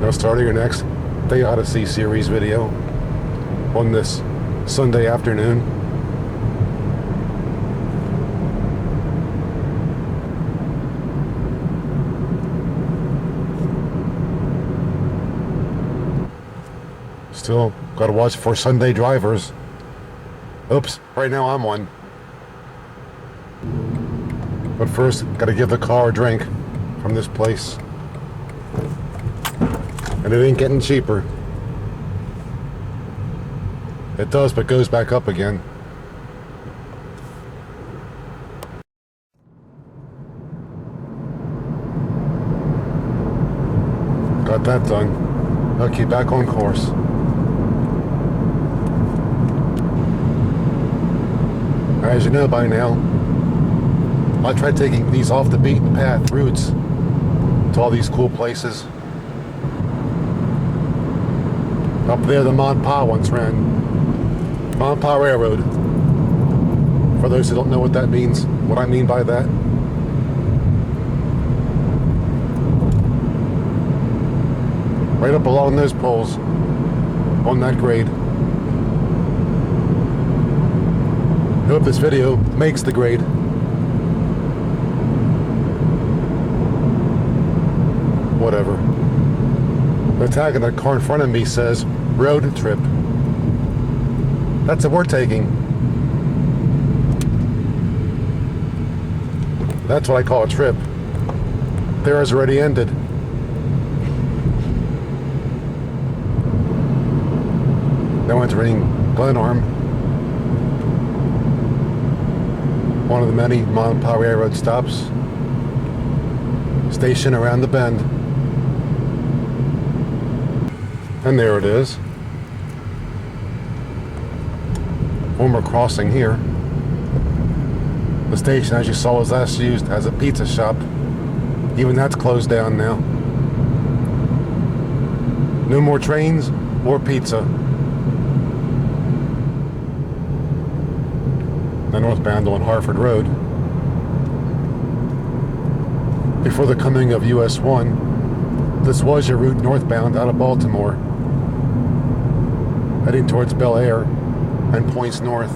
Now starting your next The Odyssey series video on this Sunday afternoon. Still gotta watch for Sunday drivers. Oops, right now I'm one. But first, gotta give the car a drink from this place. And it ain't getting cheaper. It does, but goes back up again. Got that done. Okay, back on course. As you know by now, I try taking these off the beaten path routes to all these cool places. Up there, the Monpa once ran. Monpa Railroad. For those who don't know what that means, what I mean by that. Right up along those poles, on that grade. I hope this video makes the grade. Whatever. The tag on that car in front of me says road trip. That's what we're taking. That's what I call a trip. Theirs already ended. Now entering Glen Arm, one of the many Monpa Railroad stops. Station around the bend. And there it is. Former crossing here. The station, as you saw, was last used as a pizza shop. Even that's closed down now. No more trains or pizza. Now northbound on Harford Road. Before the coming of US 1, this was your route northbound out of Baltimore, heading towards Bel Air and points north,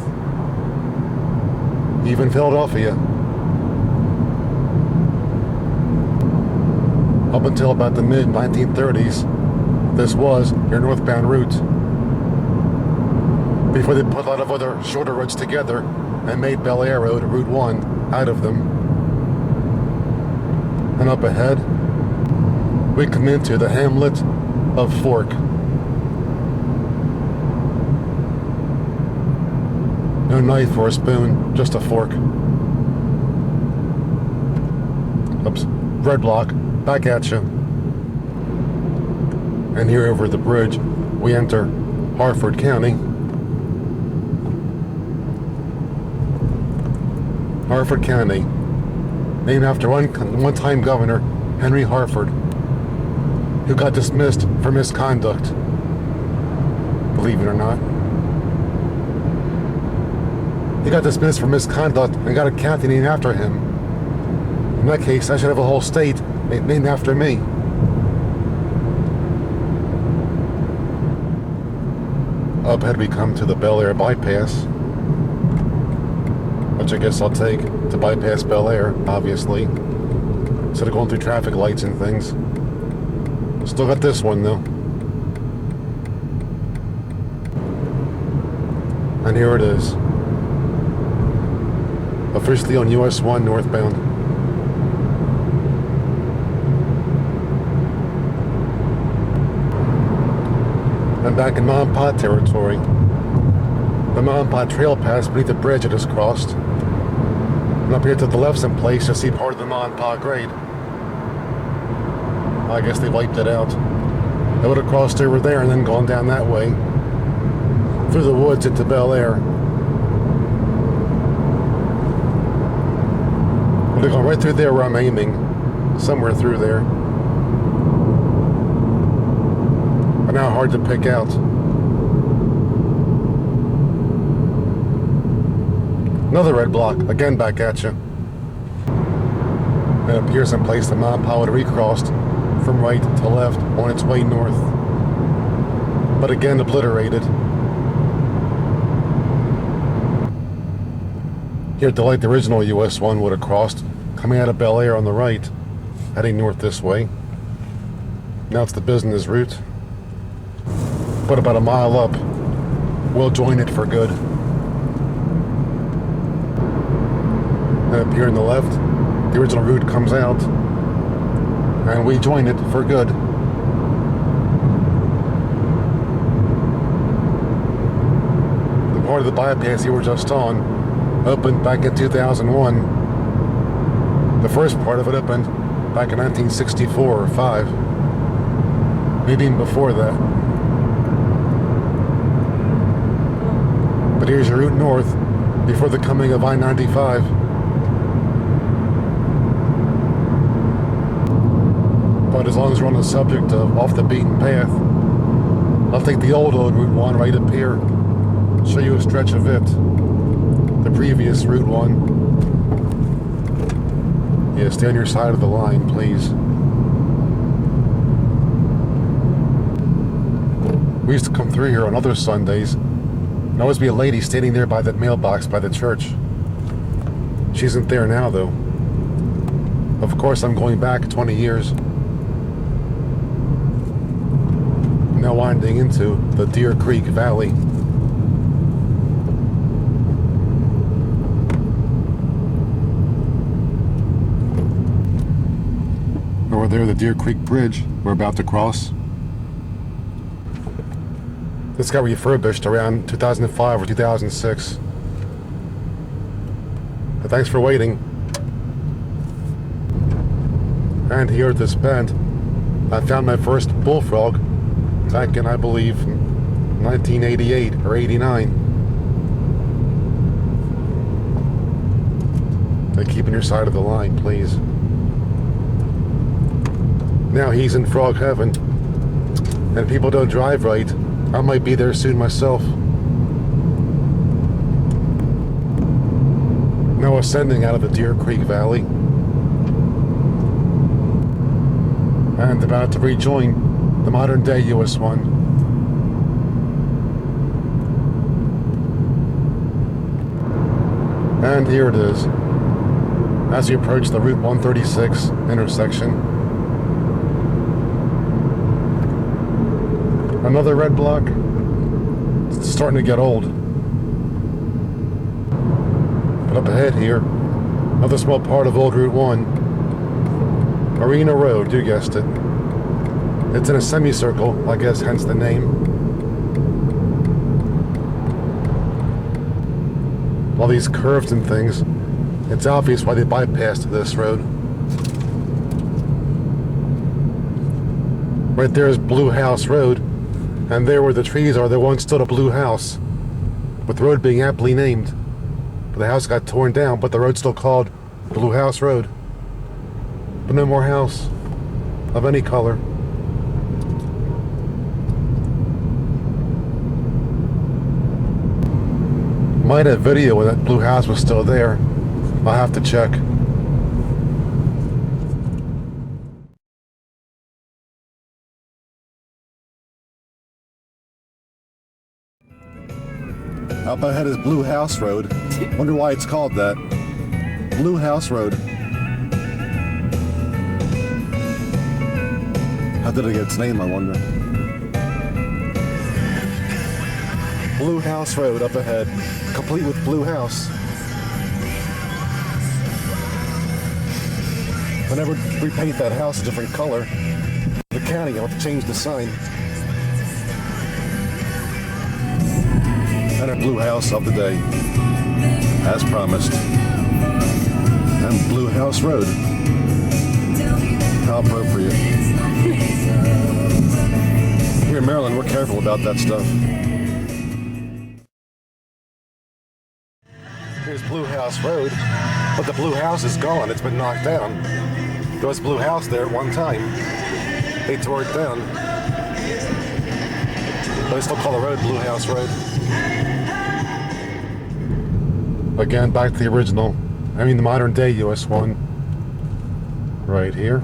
even Philadelphia. Up until about the mid-1930s, this was your northbound route, before they put a lot of other shorter roads together and made Belair Road Route 1 out of them. And up ahead, we come into the hamlet of Fork. No knife or a spoon, just a fork. Oops, red block, back at you. And here over the bridge, we enter Harford County. Harford County, named after one-time Governor Henry Harford, who got dismissed for misconduct, believe it or not. He got dismissed for misconduct and got a county named after him. In that case, I should have a whole state named after me. Up ahead we come to the Bel Air bypass, which I guess I'll take to bypass Bel Air, obviously, instead of going through traffic lights and things. Still got this one though. And here it is. Officially on US 1 northbound. I'm back in Monpa territory. The Monpa Trail pass beneath the bridge I just crossed. And up here to the left someplace, you'll see part of the Monpa grade. I guess they wiped it out. I would have crossed over there and then gone down that way, through the woods into Bel Air. Would have gone right through there where I'm aiming, somewhere through there. But now hard to pick out. Another red block, again back at you. It appears someplace the Monpa would have recrossed from right to left on its way north, but again obliterated. Here, the light the original US 1 would have crossed, coming out of Bel Air on the right, heading north this way. Now it's the business route. But about a mile up, we'll join it for good. And up here on the left, the original route comes out, and we join it for good. The part of the bypass you were just on opened back in 2001. The first part of it opened back in 1964 or 5. Maybe even before that. But here's your route north before the coming of I-95. But as long as we're on the subject of off the beaten path, I'll take the old Route 1 right up here, show you a stretch of it. The previous Route 1. Yeah, stay on your side of the line, please. We used to come through here on other Sundays. There'd always be a lady standing there by that mailbox by the church. She isn't there now, though. Of course, I'm going back 20 years. Now winding into the Deer Creek Valley. Over there, the Deer Creek Bridge we're about to cross. This got refurbished around 2005 or 2006. But thanks for waiting. And here at this bend, I found my first bullfrog back in, I believe, 1988 or 89. But keep on your side of the line, please. Now he's in frog heaven, and people don't drive right. I might be there soon myself. Now ascending out of the Deer Creek Valley, and about to rejoin the modern day US 1. And here it is, as we approach the Route 136 intersection. Another red block. It's starting to get old. But up ahead here, another small part of old Route 1. Marina Road, you guessed it. It's in a semicircle, I guess, hence the name. All these curves and things, it's obvious why they bypassed this road. Right there is Blue House Road. And there where the trees are, there once stood a blue house, with the road being aptly named. But the house got torn down, but the road's still called Blue House Road. But no more house of any color. Might have video when that blue house was still there. I'll have to check. Up ahead is Blue House Road. Wonder why it's called that. Blue House Road. How did it get its name, I wonder? Blue House Road up ahead, complete with blue house. Whenever we paint that house a different color, the county will have to change the sign. And our blue house of the day, as promised. And Blue House Road. How appropriate. Here in Maryland, we're careful about that stuff. Here's Blue House Road, but the blue house is gone. It's been knocked down. There was a blue house there at one time. They tore it down. But they still call the road Blue House Road. Again, back to the original. I mean the modern day US 1. Right here.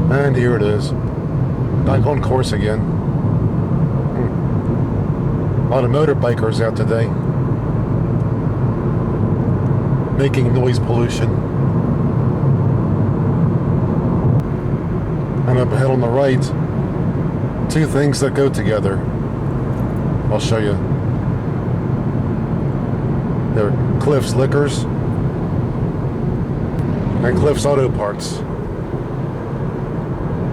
And here it is. Back on course again. A lot of motorbikers out today. Making noise pollution. And up ahead on the right, two things that go together. I'll show you. They're Cliff's Liquors and Cliff's Auto Parts.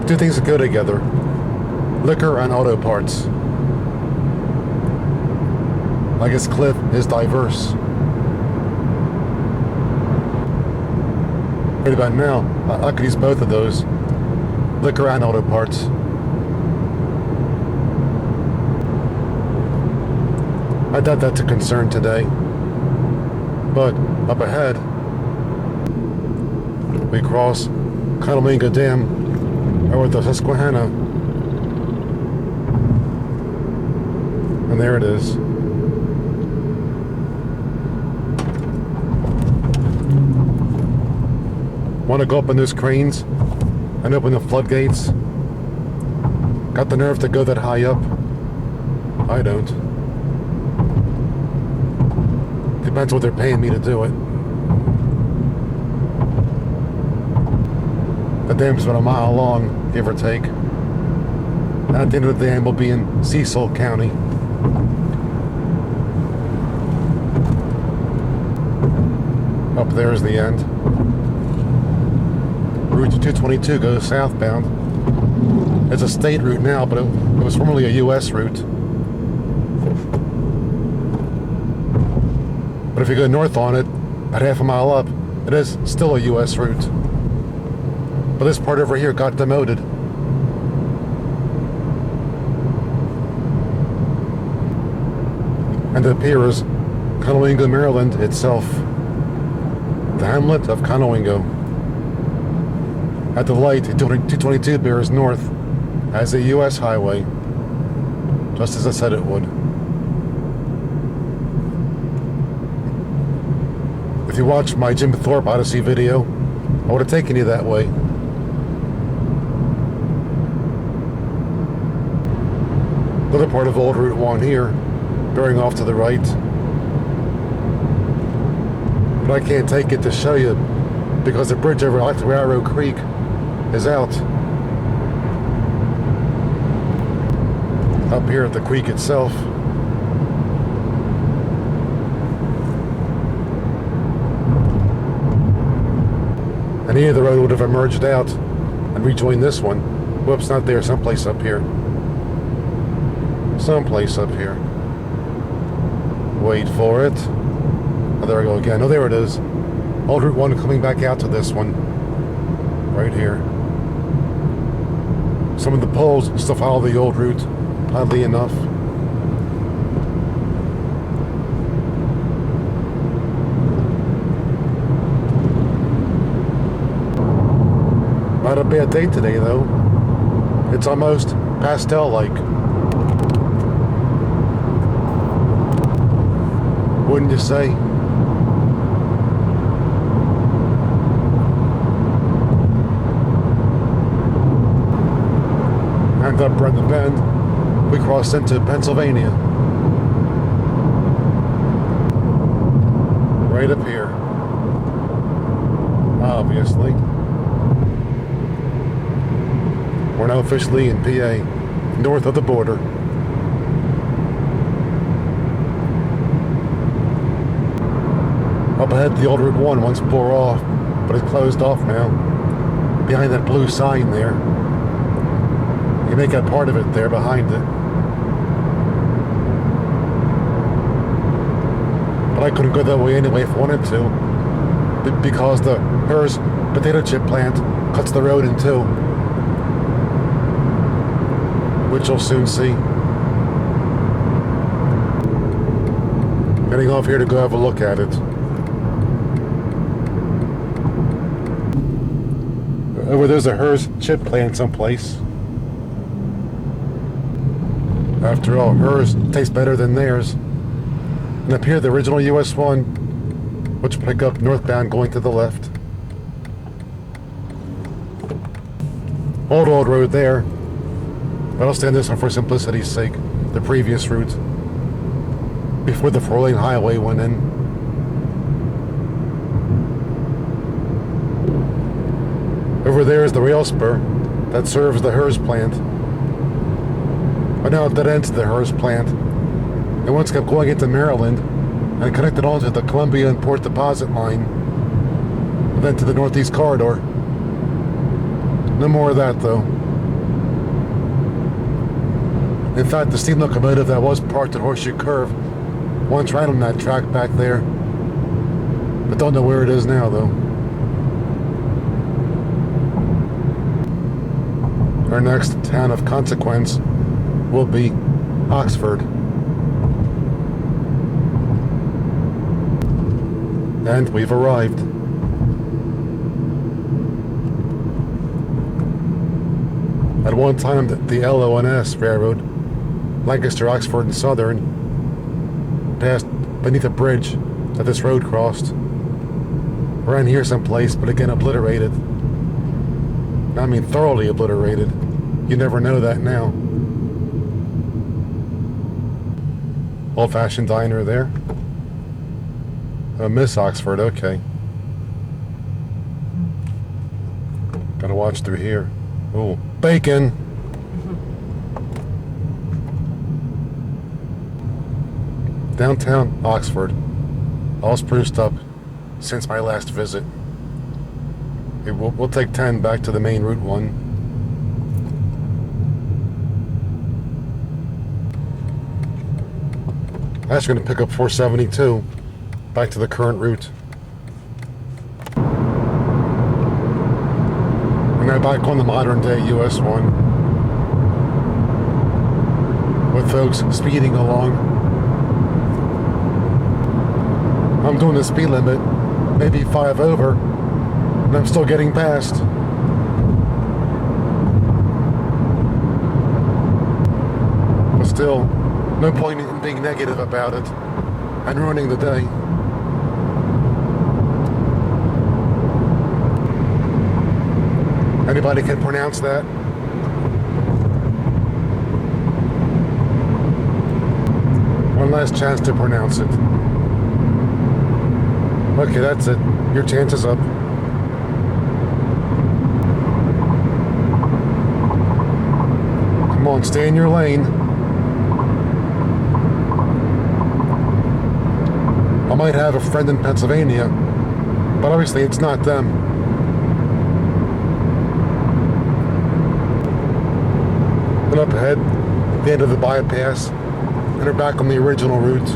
Two things that go together. Liquor and auto parts. I guess Cliff is diverse. Right about now, I could use both of those. Liquor and auto parts. I doubt that's a concern today. But up ahead, we cross Conowingo Dam over the Susquehanna. And there it is. Want to go up in those cranes and open the floodgates? Got the nerve to go that high up? I don't. Depends what they're paying me to do it. The dam's about a mile long, give or take. And at the end of the dam, we'll be in Cecil County. Up there is the end. Route 222 goes southbound. It's a state route now, but it was formerly a U.S. route. But if you go north on it, about half a mile up, it is still a U.S. route. But this part over here got demoted. And it appears Conowingo, Maryland itself. The hamlet of Conowingo. At the light, 222 bears north as a U.S. highway, just as I said it would. If you watched my Jim Thorpe Odyssey video, I would have taken you that way. Another part of Old Route 1 here, bearing off to the right. But I can't take it to show you because the bridge over Railroad Creek is out. Up here at the creek itself. And either road would have emerged out and rejoined this one. Whoops, not there, someplace up here. Someplace up here. Wait for it. Oh, there I go again. Oh, there it is. Old Route 1 coming back out to this one. Right here. Some of the poles still follow the old route, oddly enough. Not a bad day today, though. It's almost pastel-like. Wouldn't you say? And up around the bend, we crossed into Pennsylvania. Right up here. Obviously. We're now officially in PA, north of the border. Up ahead, the old Route 1 once bore off, but it's closed off now. Behind that blue sign there. You can make out part of it there behind it. But I couldn't go that way anyway if I wanted to, because the Herr's potato chip plant cuts the road in two, which you'll soon see. Getting off here to go have a look at it. Over there's a Herr's chip plant someplace. After all, Herr's tastes better than theirs. And up here, the original US one, which pick up northbound going to the left. Old road there. But I'll stay on this one for simplicity's sake. The previous route. Before the 4-lane highway went in. Over there is the rail spur that serves the Herr's plant. But now it dead ends the Herr's plant. It once kept going into Maryland and connected onto the Columbia and Port Deposit line. And then to the Northeast Corridor. No more of that though. In fact, the steam locomotive that was parked at Horseshoe Curve once ran on that track back there. But don't know where it is now though. Our next town of consequence will be Oxford. And we've arrived. At one time, the LONS Railroad, Lancaster, Oxford, and Southern, passed beneath a bridge that this road crossed. Around here someplace, but again obliterated. I mean thoroughly obliterated. You never know that now. Old-fashioned diner there. Oh, Miss Oxford, okay. Gotta watch through here. Oh, bacon! Downtown Oxford. All spruced up since my last visit. Okay, we'll take 10 back to the main Route 1. Actually going to pick up 472 back to the current route. And now back on the modern day US 1 with folks speeding along. I'm doing the speed limit, maybe 5 over, and I'm still getting past. But still, no point in being negative about it and ruining the day. Anybody can pronounce that? One last chance to pronounce it. Okay, that's it. Your chance is up. Come on, stay in your lane. I might have a friend in Pennsylvania, but obviously it's not them. And up ahead, the end of the bypass, and they're back on the original route.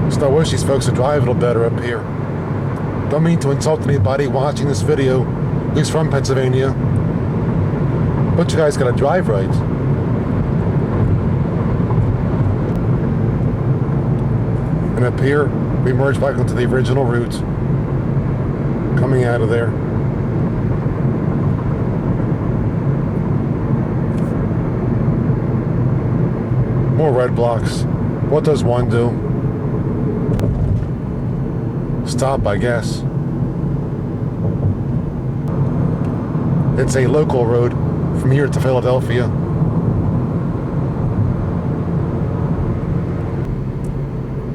Just I wish these folks would drive a little better up here. Don't mean to insult anybody watching this video who's from Pennsylvania, but you guys gotta drive right. And up here, we merge back into the original route, coming out of there. More red blocks. What does one do? Stop, I guess. It's a local road from here to Philadelphia.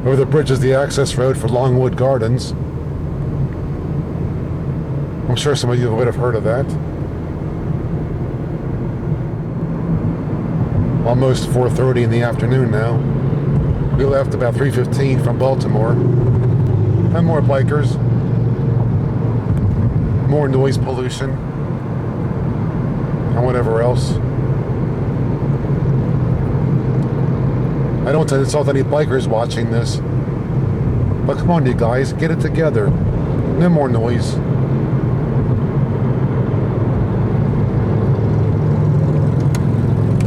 Over the bridge is the access road for Longwood Gardens. I'm sure some of you would have heard of that. Almost 4:30 in the afternoon now. We left about 3:15 from Baltimore. And more bikers. More noise pollution. And whatever else. I don't insult any bikers watching this. But come on, you guys, get it together. No more noise.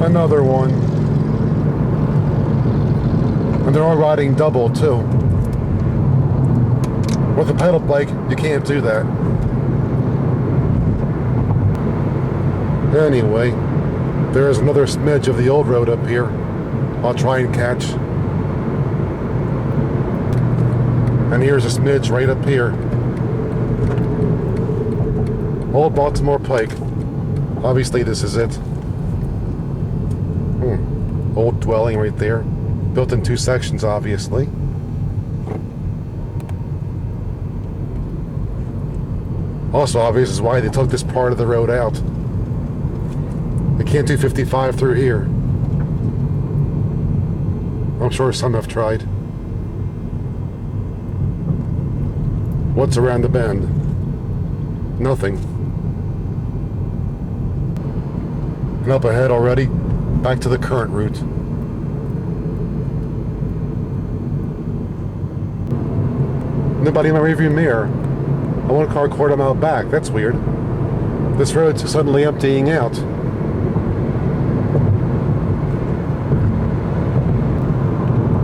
Another one. And they're all riding double, too. With a pedal bike, you can't do that. Anyway, there's another smidge of the old road up here. I'll try and catch. And here's a smidge right up here. Old Baltimore Pike. Obviously this is it. Old dwelling right there. Built in 2 sections, obviously. Also obvious is why they took this part of the road out. They can't do 55 through here. I'm sure some have tried. What's around the bend? Nothing. And up ahead already, back to the current route. Nobody in my rearview mirror. I want a car quarter mile back. That's weird. This road's suddenly emptying out.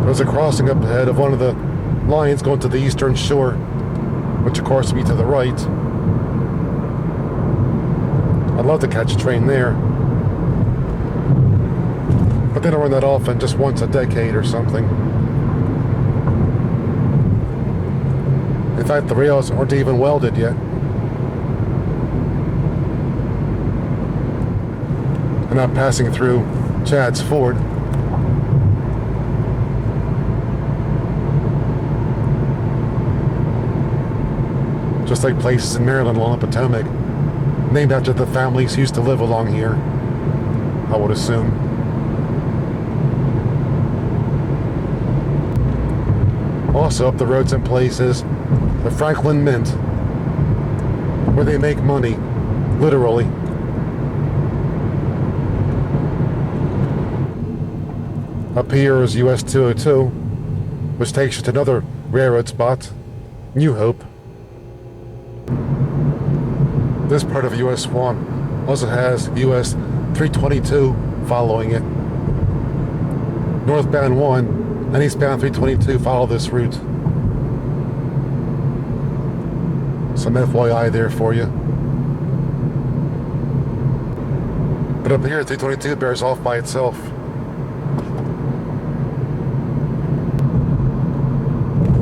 There's a crossing up ahead of one of the lines going to the eastern shore, which of course would be to the right. I'd love to catch a train there. But they don't run that often, just once a decade or something. In fact, the rails aren't even welded yet. And I'm passing through Chad's Ford. Just like places in Maryland along the Potomac, named after the families who used to live along here, I would assume. Also up the roads in places, the Franklin Mint, where they make money, literally. Up here is US 202, which takes you to another railroad spot, New Hope. This part of US 1 also has US 322 following it. Northbound 1 and eastbound 322 follow this route. Some FYI there for you. But up here, 322 bears off by itself.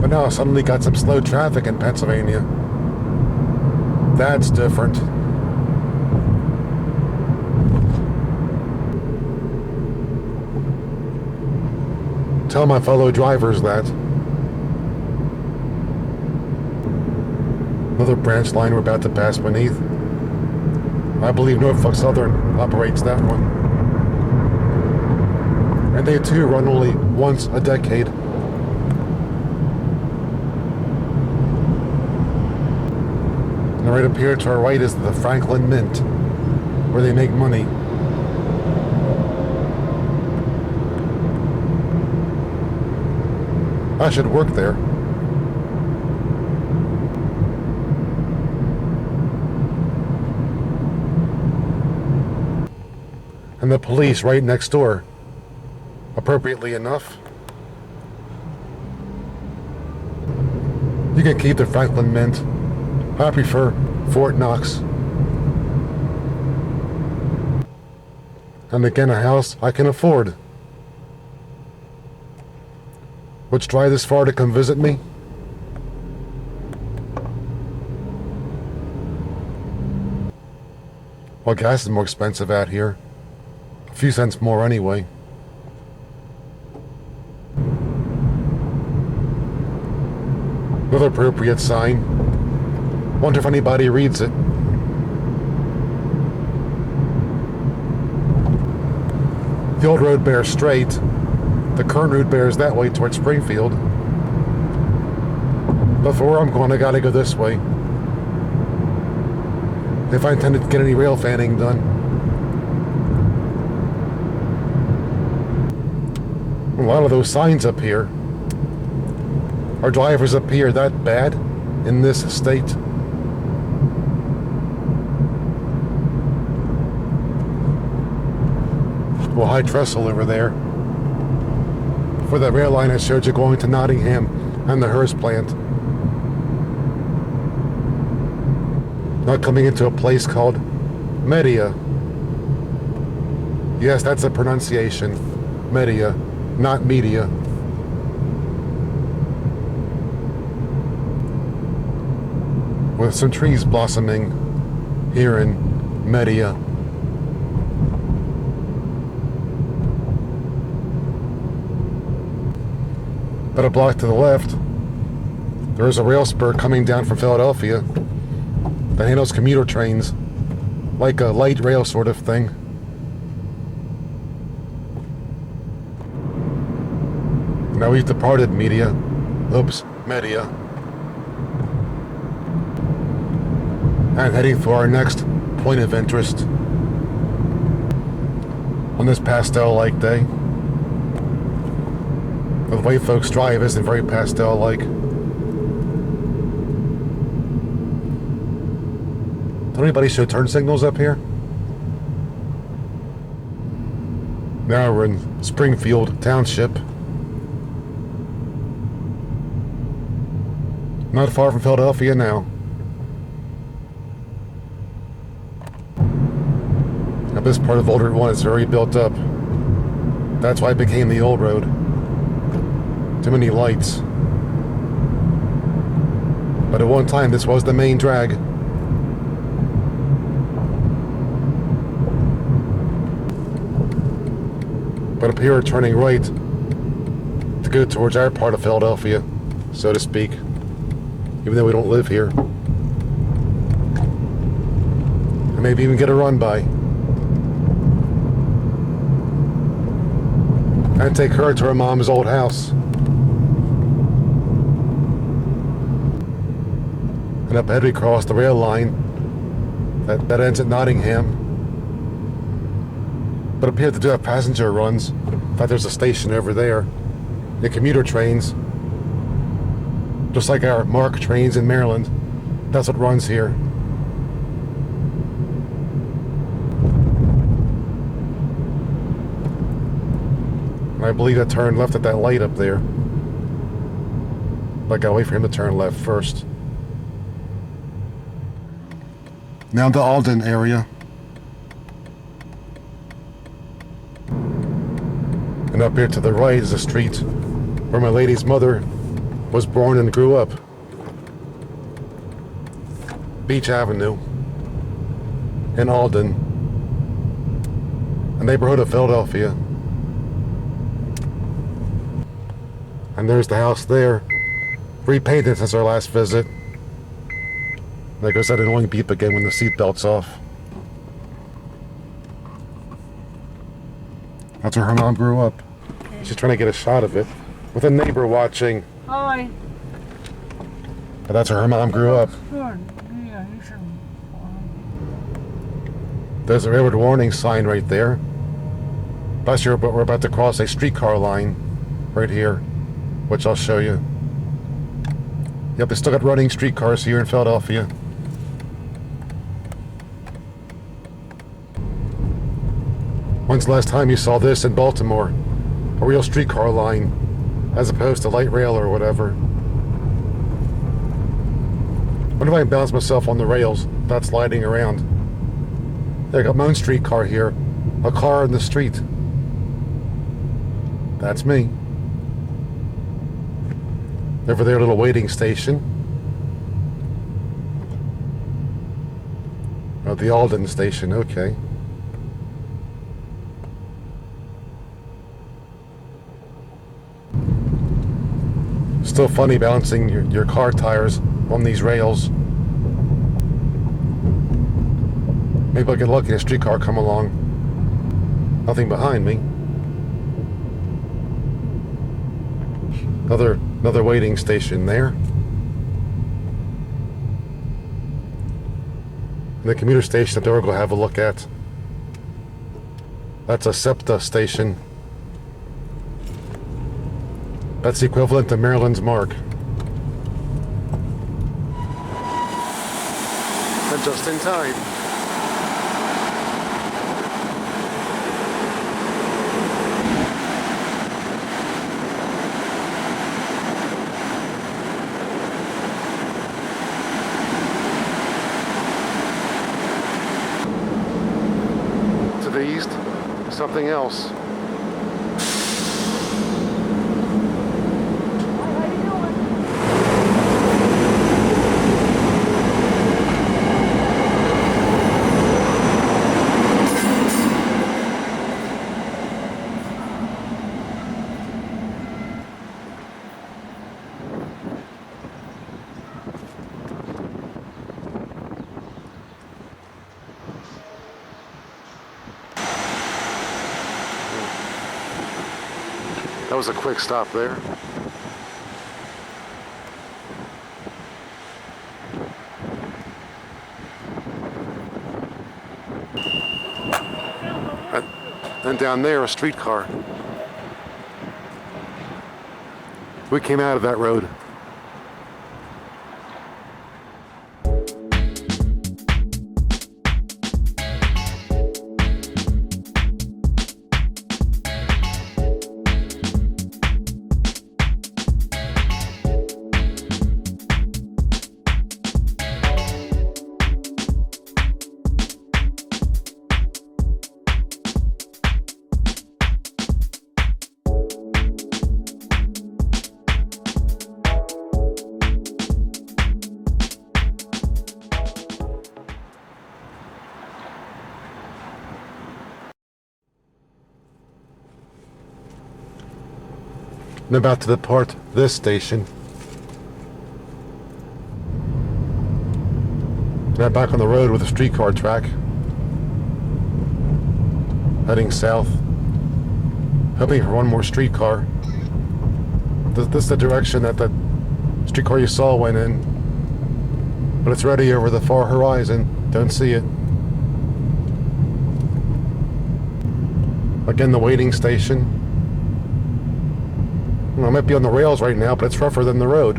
But now I suddenly got some slow traffic in Pennsylvania. That's different. Tell my fellow drivers that. Another branch line we're about to pass beneath. I believe Norfolk Southern operates that one. And they too run only once a decade. And right up here to our right is the Franklin Mint, where they make money. I should work there. And the police right next door. Appropriately enough. You can keep the Franklin Mint. I prefer Fort Knox. And again, a house I can afford. Would you drive this far to come visit me? Well, gas is more expensive out here. A few cents more anyway. Another appropriate sign. Wonder if anybody reads it. The old road bears straight. The current route bears that way towards Springfield. But for where I'm going, I gotta go this way. If I intended to get any rail fanning done. A lot of those signs up here. Are drivers up here that bad in this state? Well, high trestle over there. For that rail line I showed you going to Nottingham and the Herr's plant. Now coming into a place called Media. Yes, that's a pronunciation. Media, not media. With some trees blossoming here in Media. But a block to the left, there is a rail spur coming down from Philadelphia that handles commuter trains, like a light rail sort of thing. Now we've departed Media. And heading for our next point of interest on this pastel-like day. The way folks drive isn't very pastel-like. Don't anybody show turn signals up here? Now we're in Springfield Township. Not far from Philadelphia now. Now this part of Old Route 1 is very built up. That's why it became the old road. Too many lights. But at one time this was the main drag. But up here we're turning right to go towards our part of Philadelphia, so to speak. Even though we don't live here. And maybe even get a run by. And take her to her mom's old house. And up ahead we cross the rail line that ends at Nottingham. But up here they do have passenger runs. In fact, there's a station over there. The commuter trains. Just like our MARC trains in Maryland. That's what runs here. And I believe I turned left at that light up there. But I gotta wait for him to turn left first. Now the Aldan area. And up here to the right is the street where my lady's mother was born and grew up. Beech Avenue in Aldan, a neighborhood of Philadelphia. And there's the house there, repainted since our last visit. There goes that annoying beep again when the seatbelt's off. That's where her mom grew up. Okay. She's trying to get a shot of it with a neighbor watching. Hi. But that's where her mom grew up. There's a railroad warning sign right there. Plus we're about to cross a streetcar line right here, which I'll show you. Yep, they still got running streetcars here in Philadelphia. When's the last time you saw this in Baltimore? A real streetcar line, as opposed to light rail or whatever. What if I can balance myself on the rails without sliding around? I got my own streetcar here. A car in the street. That's me. Over there, a little waiting station. Oh, the Aldan station, okay. Still funny balancing your car tires on these rails. Maybe I'll get lucky and a streetcar come along. Nothing behind me. Another waiting station there. And the commuter station that we're going to have a look at. That's a SEPTA station. That's the equivalent to Maryland's MARC. And just in time. To the east, something else. That was a quick stop there. And down there, a streetcar. We came out of that road. I'm about to depart this station. Now back on the road with a streetcar track. Heading south. Hoping for one more streetcar. This is the direction that the streetcar you saw went in. But it's already over the far horizon. Don't see it. Again, the waiting station. I might be on the rails right now, but it's rougher than the road.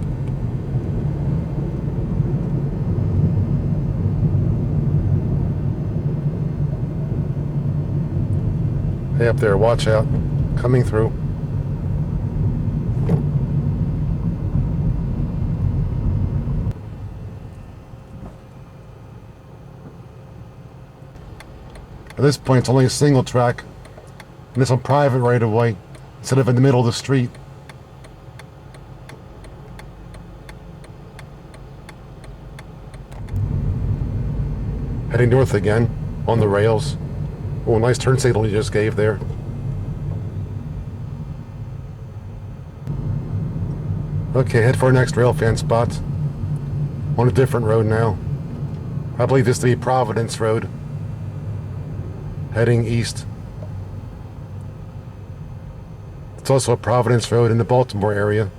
Hey, up there, watch out. Coming through. At this point, it's only a single track, and it's on private right of way instead of in the middle of the street. Heading north again, on the rails. Oh, nice turn signal you just gave there. Okay, head for our next rail fan spot. On a different road now. I believe this to be Providence Road. Heading east. It's also a Providence Road in the Baltimore area.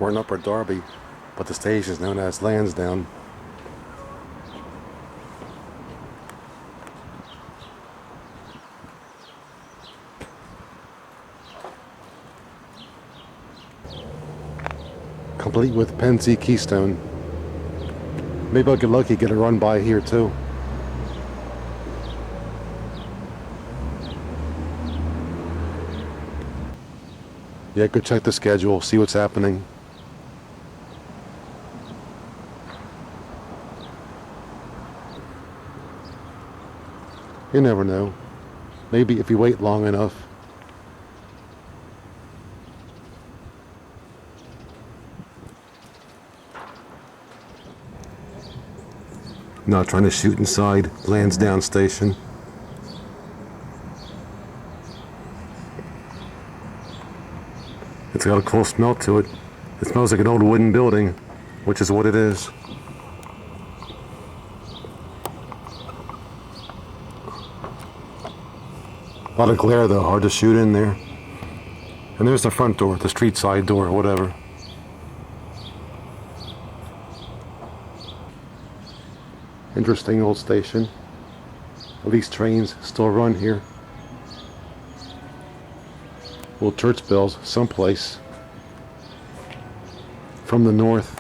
We're in Upper Darby, but the station is known as Lansdowne. Complete with Pennsy Keystone. Maybe I'll get lucky, get a run by here too. Yeah, go check the schedule, see what's happening. You never know. Maybe if you wait long enough. Not trying to shoot inside Lansdowne Station. It's got a cool smell to it. It smells like an old wooden building, which is what it is. A lot of glare though, hard to shoot in there. And there's the front door, the street side door, whatever. Interesting old station. At least trains still run here. Little church bells someplace. From the north.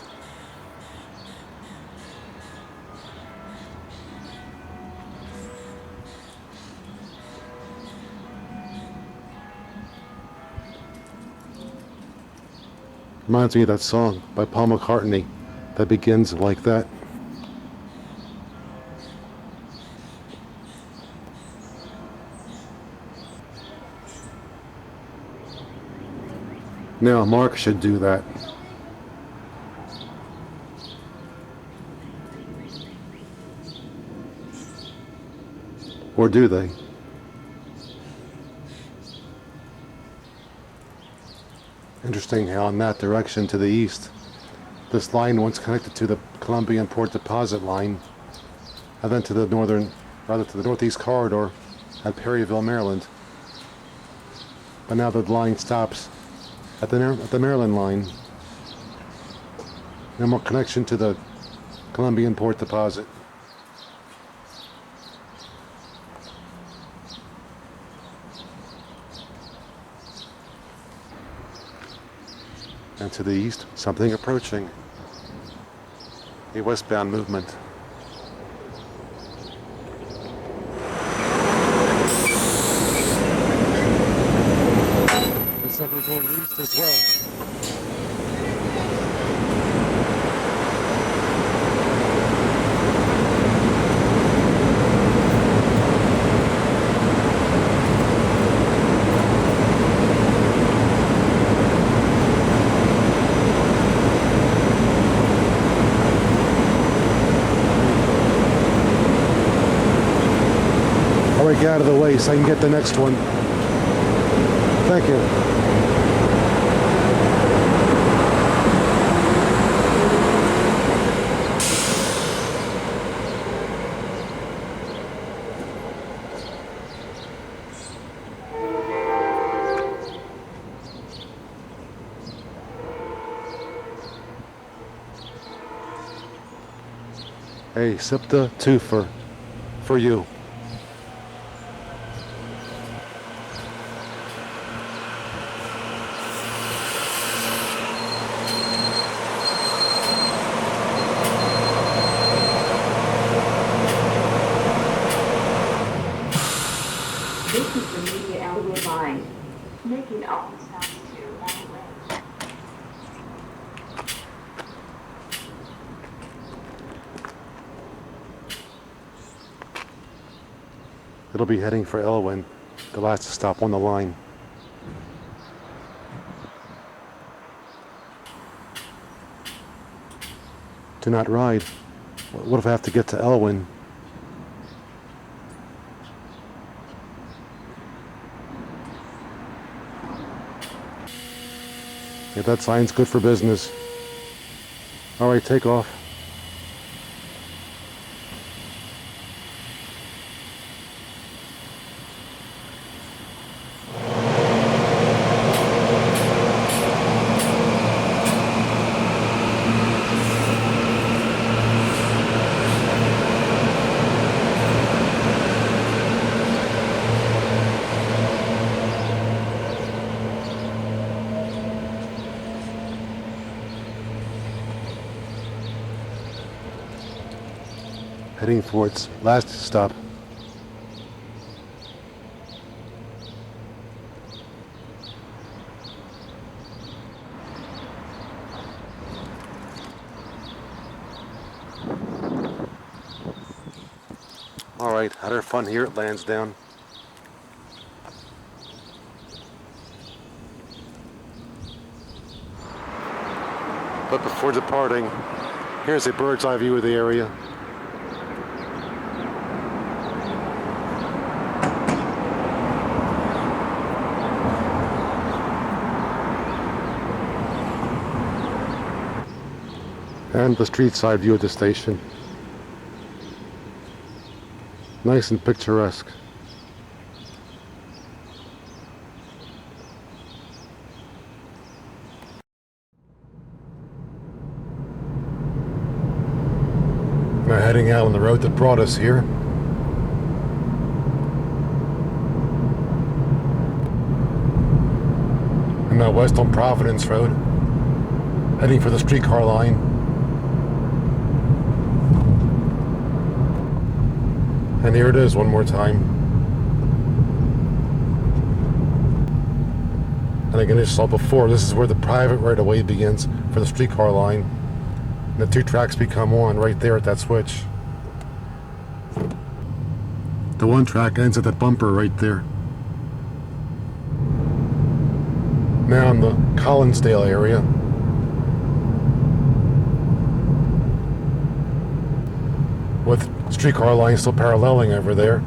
Reminds me of that song by Paul McCartney that begins like that. Now, MARC should do that. Or do they? Interesting how in that direction to the east, this line once connected to the Columbian Port Deposit line, and then to the northeast corridor, at Perryville, Maryland. But now the line stops at the Maryland line. No more connection to the Columbian Port Deposit. And to the east, something approaching. A westbound movement. There's something going east as well. Get out of the way so I can get the next one. Thank you. Hey, SEPTA 2 for you. It'll be heading for Elwyn, the last stop on the line. Do not ride. What if I have to get to Elwyn? Yeah, that sign's good for business. Alright, take off. Heading for its last stop. Alright, had our fun here at Lansdowne. But before departing, here's a bird's eye view of the area. And the street side view of the station. Nice and picturesque. Now heading out on the road that brought us here. And now west on Providence Road, heading for the streetcar line. And here it is one more time. And again, as you saw before, this is where the private right-of-way begins for the streetcar line. And the two tracks become one right there at that switch. The one track ends at that bumper right there. Now in the Collinsdale area. With streetcar line still paralleling over there.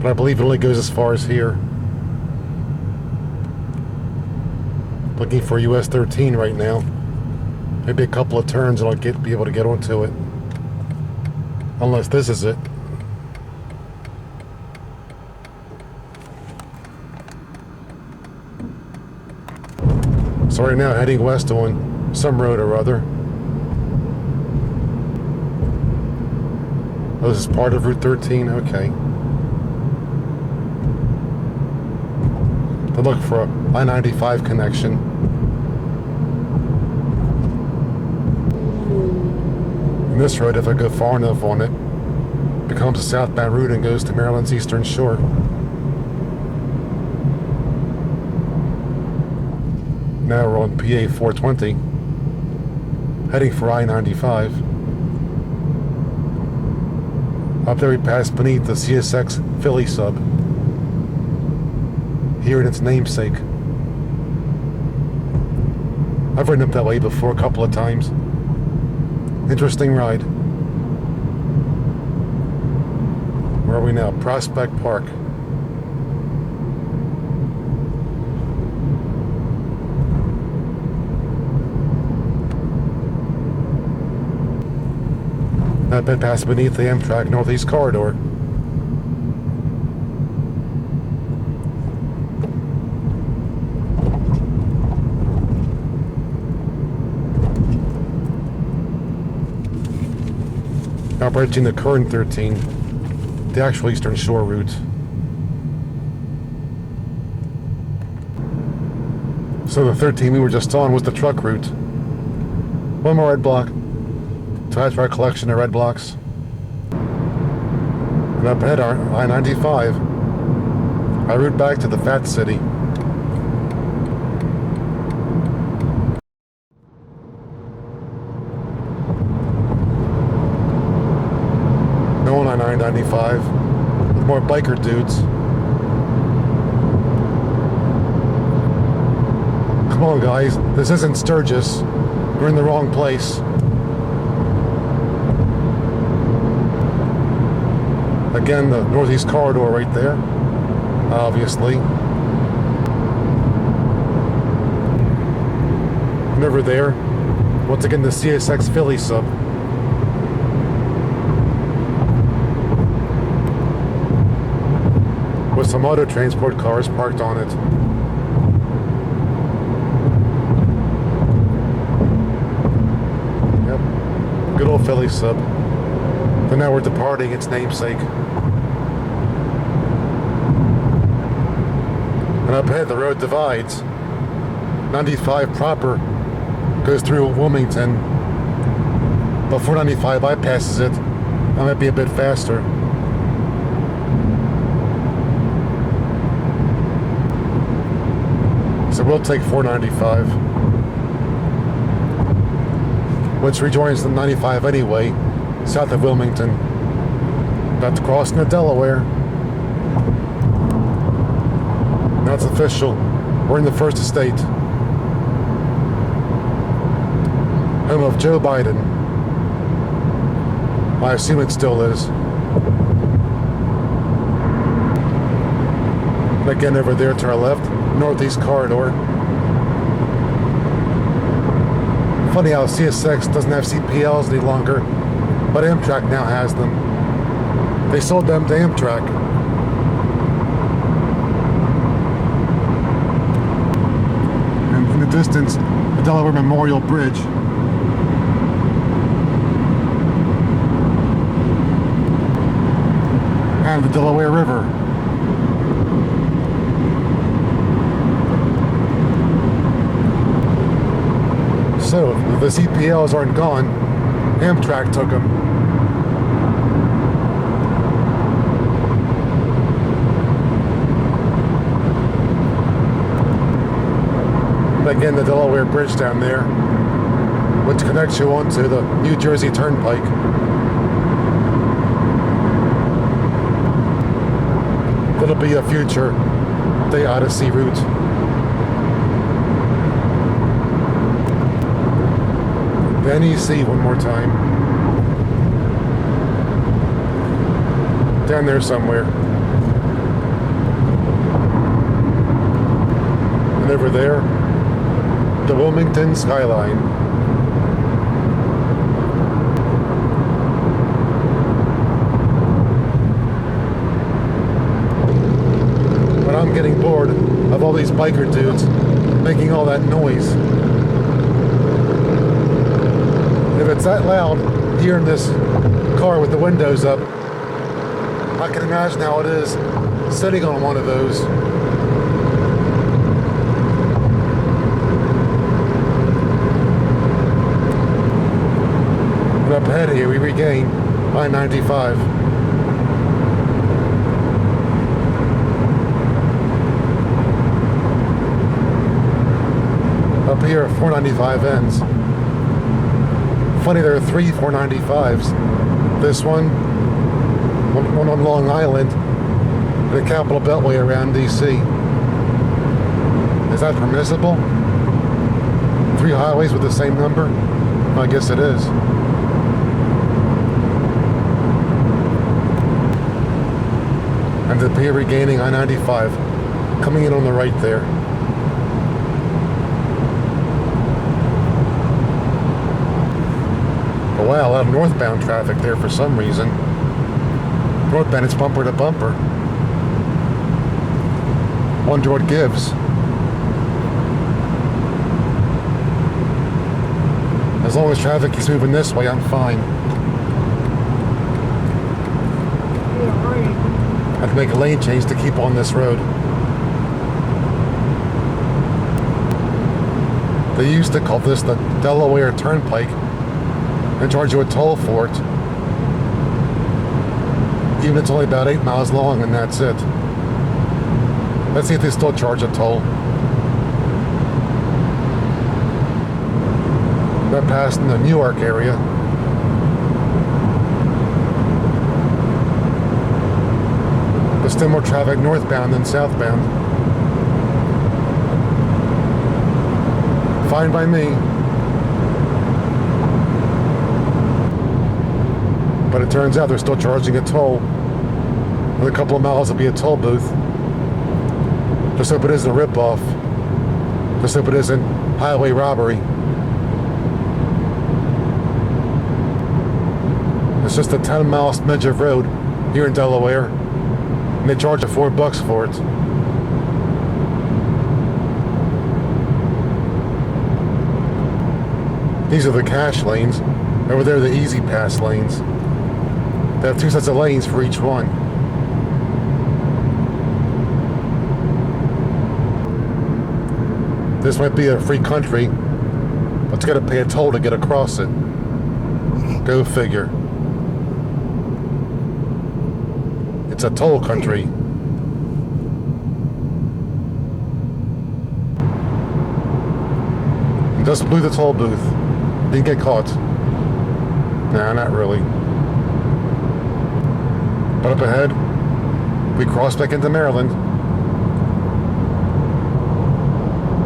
But I believe it only goes as far as here. Looking for US 13 right now. Maybe a couple of turns and I'll be able to get onto it. Unless this is it. So right now heading west on some road or other. Oh, this is part of Route 13, okay. To look for a I-95 connection. And this road, if I go far enough on it, becomes a southbound route and goes to Maryland's eastern shore. Now we're on PA 420, heading for I-95. Up there we pass beneath the CSX Philly sub. Here in its namesake. I've ridden up that way before a couple of times. Interesting ride. Where are we now? Prospect Park. That bit passed beneath the Amtrak Northeast Corridor. Now bridging the current 13, the actual Eastern Shore route. So the 13 we were just on was the truck route. One more red block to add to our collection of red blocks. And up ahead our I-95, our route back to the Fat City. No on I-95 with more biker dudes. Come on guys, this isn't Sturgis. We're in the wrong place. Again, the Northeast Corridor right there, obviously. And over there, once again, the CSX Philly sub. With some auto transport cars parked on it. Yep, good old Philly sub. But now we're departing its namesake. And up ahead the road divides. 95 proper goes through Wilmington. But 495 bypasses it. I might be a bit faster. So we'll take 495. Which rejoins the 95 anyway, south of Wilmington. About to cross into Delaware. Now it's official. We're in the First Estate. Home of Joe Biden. I assume it still is. And again over there to our left, Northeast Corridor. Funny how CSX doesn't have CPLs any longer, but Amtrak now has them. They sold them to Amtrak. And in the distance, the Delaware Memorial Bridge. And the Delaware River. So, if the CPLs aren't gone, Amtrak took them. Again, the Delaware Bridge down there, which connects you onto the New Jersey Turnpike. That'll be a future day Odyssey route. The NEC one more time. Down there somewhere. And over there, the Wilmington skyline. But I'm getting bored of all these biker dudes making all that noise. If it's that loud here in this car with the windows up, I can imagine how it is sitting on one of those. And up ahead here, we regain I-95. Up here, 495 ends. Funny, there are 3 495s. This one on Long Island, the Capital Beltway around DC. Is that permissible? 3 highways with the same number? I guess it is. And up here regaining I-95, coming in on the right there. Wow, a lot of northbound traffic there for some reason. Northbound, it's bumper to bumper. Wonder what gives. As long as traffic keeps moving this way, I'm fine. I have to make a lane change to keep on this road. They used to call this the Delaware Turnpike and charge you a toll for it. Even it's only about 8 miles long and that's it. Let's see if they still charge a toll. That passed in the Newark area. There's still more traffic northbound than southbound. Fine by me. But it turns out they're still charging a toll. In a couple of miles there'll be a toll booth. Just hope it isn't a ripoff. Just hope it isn't highway robbery. It's just a 10-mile smidge of road here in Delaware, and they charge you $4 for it. These are the cash lanes. Over there are the easy pass lanes. They have 2 sets of lanes for each one. This might be a free country, but it's got to pay a toll to get across it. Go figure. It's a toll country. Just blew the toll booth. Didn't get caught. Nah, not really. But up ahead, we cross back into Maryland.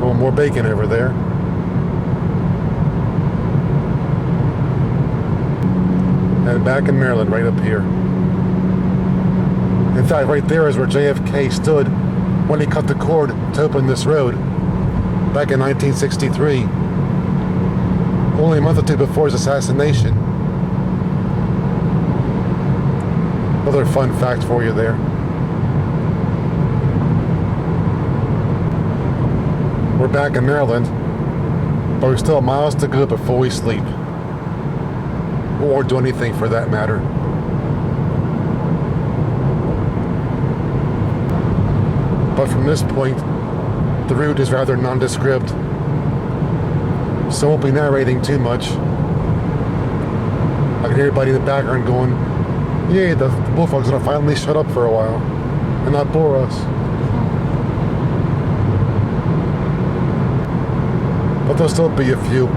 Oh, more bacon over there. And back in Maryland, right up here. In fact, right there is where JFK stood when he cut the cord to open this road back in 1963. Only a month or 2 before his assassination. Another fun fact for you there. We're back in Maryland, but we're still miles to go before we sleep. Or do anything for that matter. But from this point, the route is rather nondescript, so I won't be narrating too much. I can hear everybody in the background going, yay, the bullfrog's gonna finally shut up for a while and not bore us. But there'll still be a few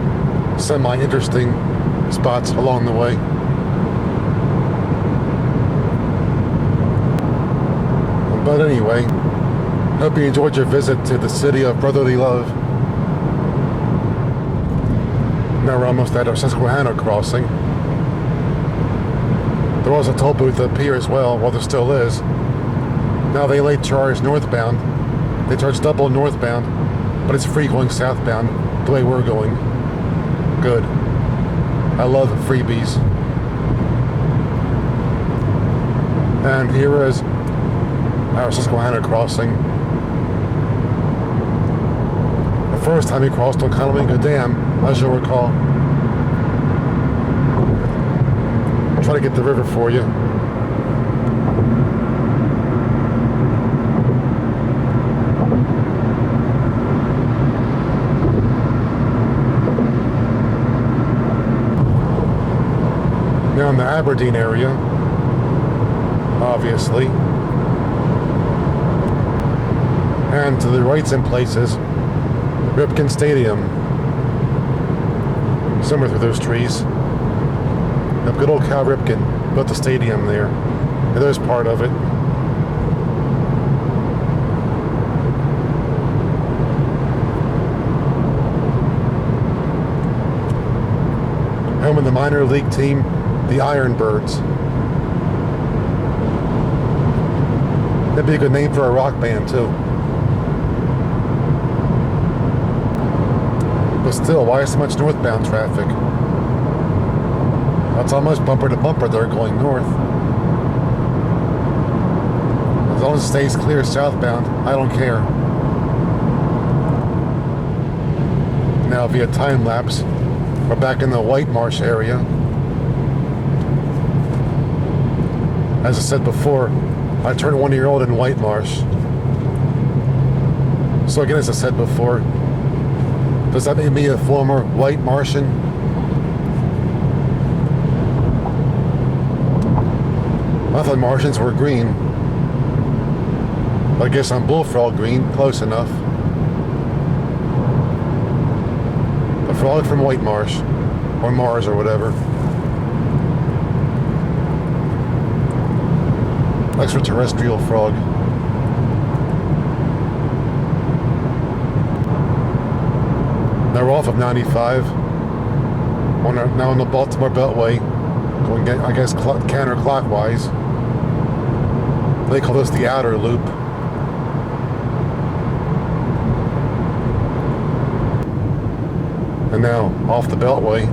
semi-interesting spots along the way. But anyway, hope you enjoyed your visit to the city of brotherly love. Now we're almost at our Susquehanna crossing. There was a toll booth up here as well, well there still is. Now they late charge northbound. They charge double northbound, but it's free going southbound the way we're going. Good. I love freebies. And here is our Susquehanna crossing. A first time we crossed on Conowingo Dam, as you'll recall. I'll try to get the river for you. Now in the Aberdeen area, obviously. And to the rights in places, Ripken Stadium. Somewhere through those trees. Yep, good old Cal Ripken built the stadium there. And there's part of it. Home of the minor league team, the Ironbirds. That'd be a good name for a rock band too. But still, why is so much northbound traffic? That's almost bumper to bumper there going north. As long as it stays clear southbound, I don't care. Now via time lapse, we're back in the White Marsh area. As I said before, I turned 1-year-old in White Marsh. So again, as I said before, does that make me a former White Martian? I thought Martians were green. But I guess I'm bullfrog green, close enough. A frog from White Marsh, or Mars, or whatever. Extraterrestrial frog. Now we're off of 95. Now on the Baltimore Beltway, going, I guess, counterclockwise. They call this the outer loop. And now off the Beltway.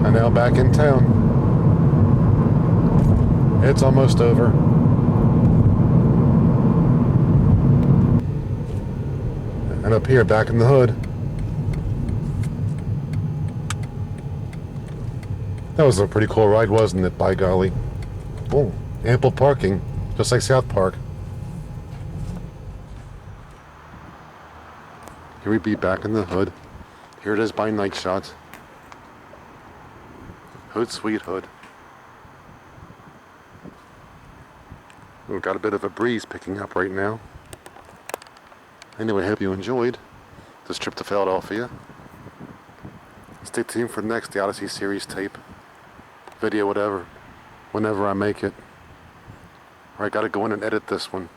And now back in town. It's almost over. And up here, back in the hood. That was a pretty cool ride, wasn't it, by golly? Oh, ample parking, just like South Park. Here we be back in the hood. Here it is by night shots. Hood, sweet hood. We've got a bit of a breeze picking up right now. Anyway, I hope you enjoyed this trip to Philadelphia. Stay tuned for the next, the Odyssey series tape, video, whatever, whenever I make it. Alright, gotta go in and edit this one.